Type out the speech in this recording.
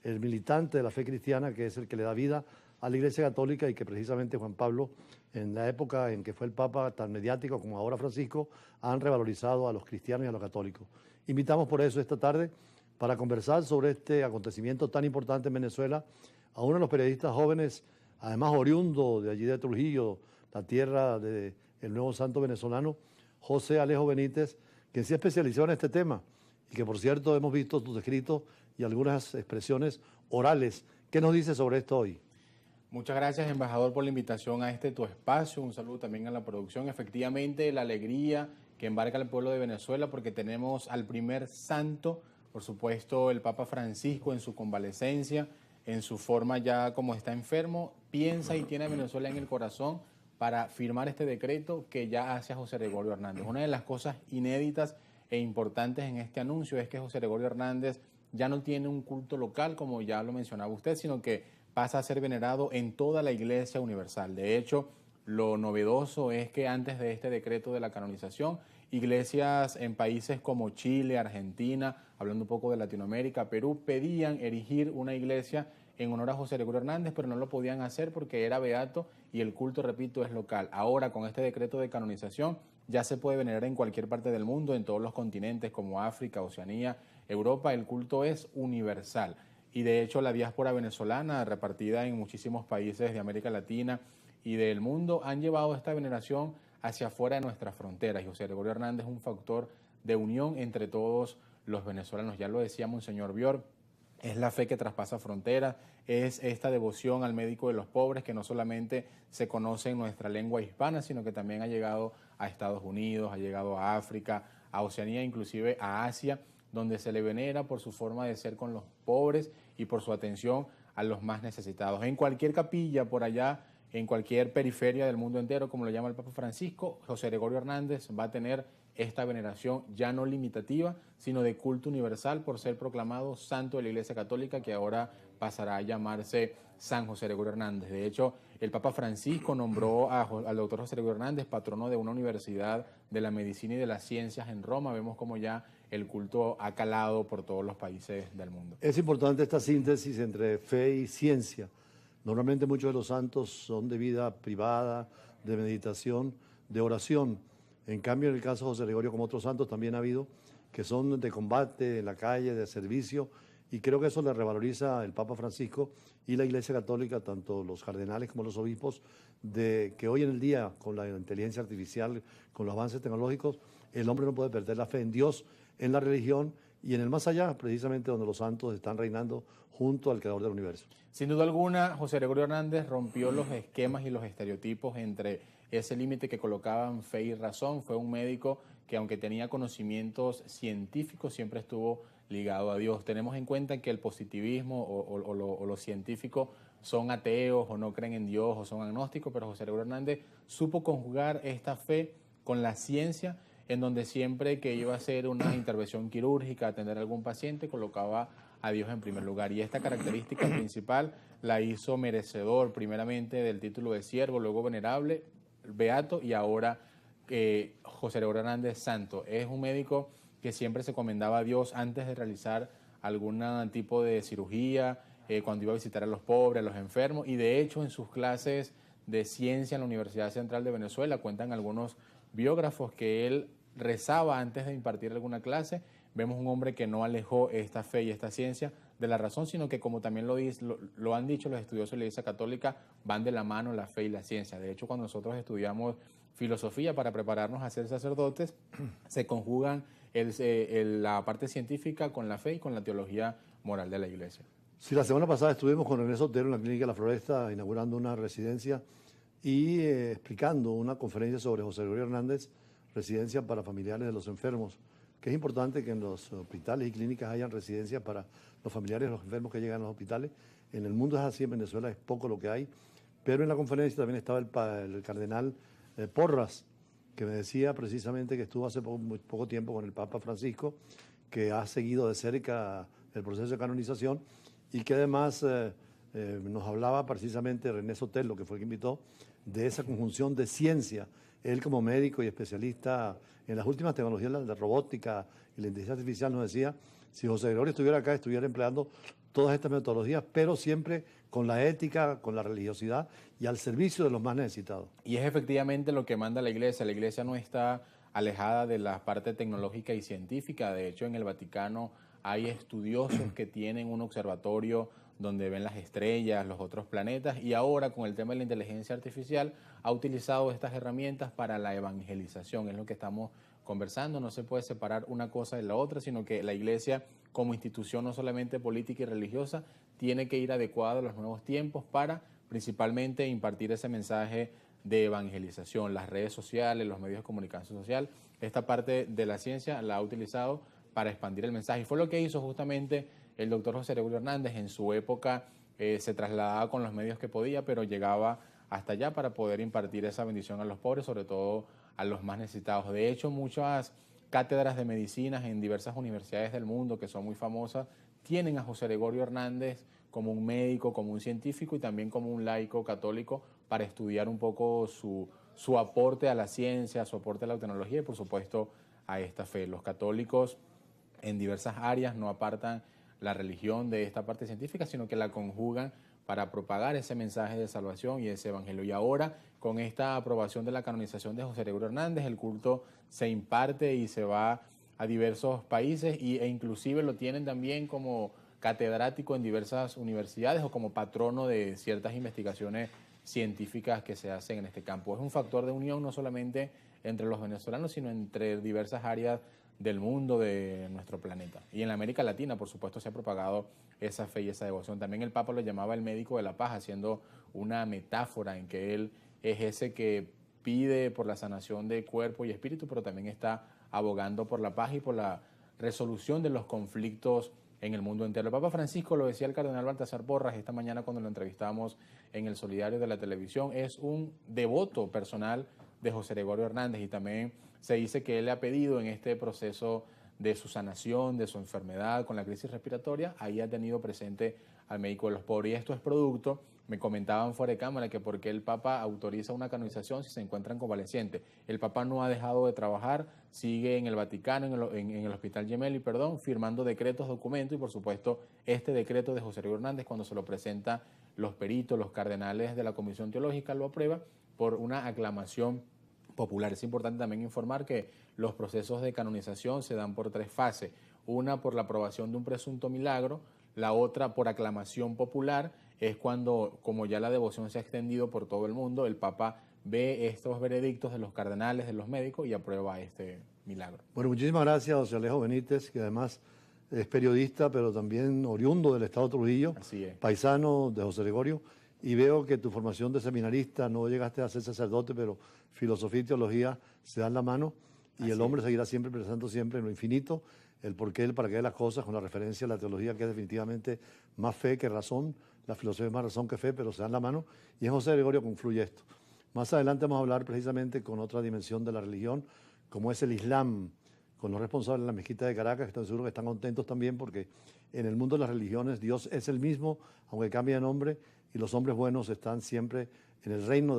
el militante de la fe cristiana, que es el que le da vida a la Iglesia Católica y que precisamente Juan Pablo, en la época en que fue el Papa tan mediático como ahora Francisco, han revalorizado a los cristianos y a los católicos. Invitamos por eso esta tarde para conversar sobre este acontecimiento tan importante en Venezuela a uno de los periodistas jóvenes, además oriundo de allí de Trujillo, la tierra del nuevo santo venezolano, José Alejo Benítez, quien se especializó en este tema y que, por cierto, hemos visto tus escritos y algunas expresiones orales. ¿Qué nos dice sobre esto hoy? Muchas gracias, embajador, por la invitación a tu espacio. Un saludo también a la producción. Efectivamente, la alegría que embarca el pueblo de Venezuela porque tenemos al primer santo, por supuesto, el Papa Francisco en su convalecencia, en su forma ya como está enfermo, piensa y tiene a Venezuela en el corazón para firmar este decreto que ya hace a José Gregorio Hernández. Una de las cosas inéditas e importantes en este anuncio es que José Gregorio Hernández ya no tiene un culto local, como ya lo mencionaba usted, sino que pasa a ser venerado en toda la Iglesia Universal. De hecho, lo novedoso es que antes de este decreto de la canonización, iglesias en países como Chile, Argentina, hablando un poco de Latinoamérica, Perú, pedían erigir una iglesia en honor a José Gregorio Hernández, pero no lo podían hacer porque era beato y el culto, repito, es local. Ahora, con este decreto de canonización, ya se puede venerar en cualquier parte del mundo, en todos los continentes como África, Oceanía, Europa. El culto es universal. Y de hecho la diáspora venezolana, repartida en muchísimos países de América Latina y del mundo, han llevado esta veneración hacia afuera de nuestras fronteras. Y José Gregorio Hernández es un factor de unión entre todos los venezolanos. Ya lo decía Monseñor Bior, es la fe que traspasa fronteras, es esta devoción al médico de los pobres que no solamente se conoce en nuestra lengua hispana, sino que también ha llegado a Estados Unidos, ha llegado a África, a Oceanía, inclusive a Asia, donde se le venera por su forma de ser con los pobres y por su atención a los más necesitados. En cualquier capilla por allá, en cualquier periferia del mundo entero, como lo llama el Papa Francisco, José Gregorio Hernández va a tener esta veneración ya no limitativa, sino de culto universal por ser proclamado santo de la Iglesia Católica, que ahora pasará a llamarse San José Gregorio Hernández. De hecho, el Papa Francisco nombró al doctor José Gregorio Hernández patrono de una universidad de la medicina y de las ciencias en Roma. Vemos como ya el culto ha calado por todos los países del mundo. Es importante esta síntesis entre fe y ciencia. Normalmente muchos de los santos son de vida privada, de meditación, de oración. En cambio, en el caso de José Gregorio, como otros santos, también ha habido que son de combate, en la calle, de servicio, y creo que eso le revaloriza el Papa Francisco y la Iglesia Católica, tanto los cardenales como los obispos, de que hoy en el día, con la inteligencia artificial, con los avances tecnológicos, el hombre no puede perder la fe en Dios, en la religión y en el más allá, precisamente donde los santos están reinando junto al Creador del universo. Sin duda alguna, José Gregorio Hernández rompió los esquemas y los estereotipos entre ese límite que colocaban fe y razón. Fue un médico que, aunque tenía conocimientos científicos, siempre estuvo ligado a Dios. Tenemos en cuenta que el positivismo o lo científico son ateos o no creen en Dios o son agnósticos, pero José Gregorio Hernández supo conjugar esta fe con la ciencia, en donde siempre que iba a hacer una intervención quirúrgica, atender a algún paciente, colocaba a Dios en primer lugar. Y esta característica principal la hizo merecedor primeramente del título de siervo, luego venerable, beato y ahora José Gregorio Hernández santo. Es un médico que siempre se encomendaba a Dios antes de realizar algún tipo de cirugía, cuando iba a visitar a los pobres, a los enfermos, y de hecho en sus clases de ciencia en la Universidad Central de Venezuela cuentan algunos biógrafos que él rezaba antes de impartir alguna clase. Vemos un hombre que no alejó esta fe y esta ciencia de la razón, sino que, como también lo han dicho los estudiosos de la Iglesia Católica, van de la mano la fe y la ciencia. De hecho, cuando nosotros estudiamos filosofía para prepararnos a ser sacerdotes, se conjugan la parte científica con la fe y con la teología moral de la Iglesia. Sí, la semana pasada estuvimos con René Sotero en la Clínica La Floresta inaugurando una residencia y explicando una conferencia sobre José Gregorio Hernández, residencia para familiares de los enfermos, que es importante que en los hospitales y clínicas hayan residencias para los familiares de los enfermos que llegan a los hospitales. En el mundo es así, en Venezuela es poco lo que hay, pero en la conferencia también estaba el cardenal Porras, que me decía precisamente que estuvo hace muy poco tiempo con el Papa Francisco, que ha seguido de cerca el proceso de canonización y que además nos hablaba precisamente René Sotelo, que fue el que invitó, de esa conjunción de ciencia. Él, como médico y especialista en las últimas tecnologías de robótica y la inteligencia artificial, nos decía, si José Gregorio estuviera acá, estuviera empleando todas estas metodologías, pero siempre con la ética, con la religiosidad y al servicio de los más necesitados. Y es efectivamente lo que manda la Iglesia. La Iglesia no está alejada de la parte tecnológica y científica. De hecho, en el Vaticano hay estudiosos que tienen un observatorio donde ven las estrellas, los otros planetas, y ahora con el tema de la inteligencia artificial ha utilizado estas herramientas para la evangelización. Es lo que estamos conversando. No se puede separar una cosa de la otra, sino que la Iglesia como institución no solamente política y religiosa tiene que ir adecuada a los nuevos tiempos para principalmente impartir ese mensaje de evangelización. Las redes sociales, los medios de comunicación social, esta parte de la ciencia la ha utilizado para expandir el mensaje. Y fue lo que hizo justamente el doctor José Gregorio Hernández. En su época se trasladaba con los medios que podía, pero llegaba hasta allá para poder impartir esa bendición a los pobres, sobre todo a los más necesitados. De hecho, muchas cátedras de medicinas en diversas universidades del mundo que son muy famosas tienen a José Gregorio Hernández como un médico, como un científico y también como un laico católico para estudiar un poco su aporte a la ciencia, su aporte a la tecnología y por supuesto a esta fe. Los católicos en diversas áreas no apartan la religión de esta parte científica, sino que la conjugan para propagar ese mensaje de salvación y ese evangelio. Y ahora, con esta aprobación de la canonización de José Gregorio Hernández, el culto se imparte y se va a diversos países e inclusive lo tienen también como catedrático en diversas universidades o como patrono de ciertas investigaciones científicas que se hacen en este campo. Es un factor de unión no solamente entre los venezolanos, sino entre diversas áreas del mundo, de nuestro planeta. Y en la América Latina, por supuesto, se ha propagado esa fe y esa devoción. También el Papa lo llamaba el médico de la paz, haciendo una metáfora en que él es ese que pide por la sanación de cuerpo y espíritu, pero también está abogando por la paz y por la resolución de los conflictos en el mundo entero. El Papa Francisco, lo decía el cardenal Baltasar Porras esta mañana cuando lo entrevistamos en el Solidario de la televisión, es un devoto personal de José Gregorio Hernández y también se dice que él le ha pedido en este proceso de su sanación, de su enfermedad con la crisis respiratoria, ahí ha tenido presente al médico de los pobres. Y esto es producto, me comentaban fuera de cámara, que porque el Papa autoriza una canonización si se encuentran convalecientes. El Papa no ha dejado de trabajar, sigue en el Vaticano, en el Hospital Gemelli, firmando decretos, documentos y por supuesto este decreto de José Gregorio Hernández cuando se lo presenta los peritos, los cardenales de la Comisión Teológica lo aprueba por una aclamación popular. Es importante también informar que los procesos de canonización se dan por 3 fases. Una por la aprobación de un presunto milagro, la otra por aclamación popular, es cuando, como ya la devoción se ha extendido por todo el mundo, el Papa ve estos veredictos de los cardenales, de los médicos y aprueba este milagro. Bueno, muchísimas gracias, José Alejo Benítez, que además es periodista, pero también oriundo del Estado Trujillo, Así es. paisano de José Gregorio. Y veo que tu formación de seminarista, no llegaste a ser sacerdote, pero filosofía y teología se dan la mano y Así el hombre seguirá siempre pensando siempre en lo infinito, el porqué, el para qué de las cosas, con la referencia a la teología que es definitivamente más fe que razón, la filosofía es más razón que fe, pero se dan la mano y en José Gregorio confluye esto. Más adelante vamos a hablar precisamente con otra dimensión de la religión, como es el Islam, con los responsables de la mezquita de Caracas, que estoy seguro que están contentos también porque en el mundo de las religiones Dios es el mismo, aunque cambie de nombre, y los hombres buenos están siempre en el reino de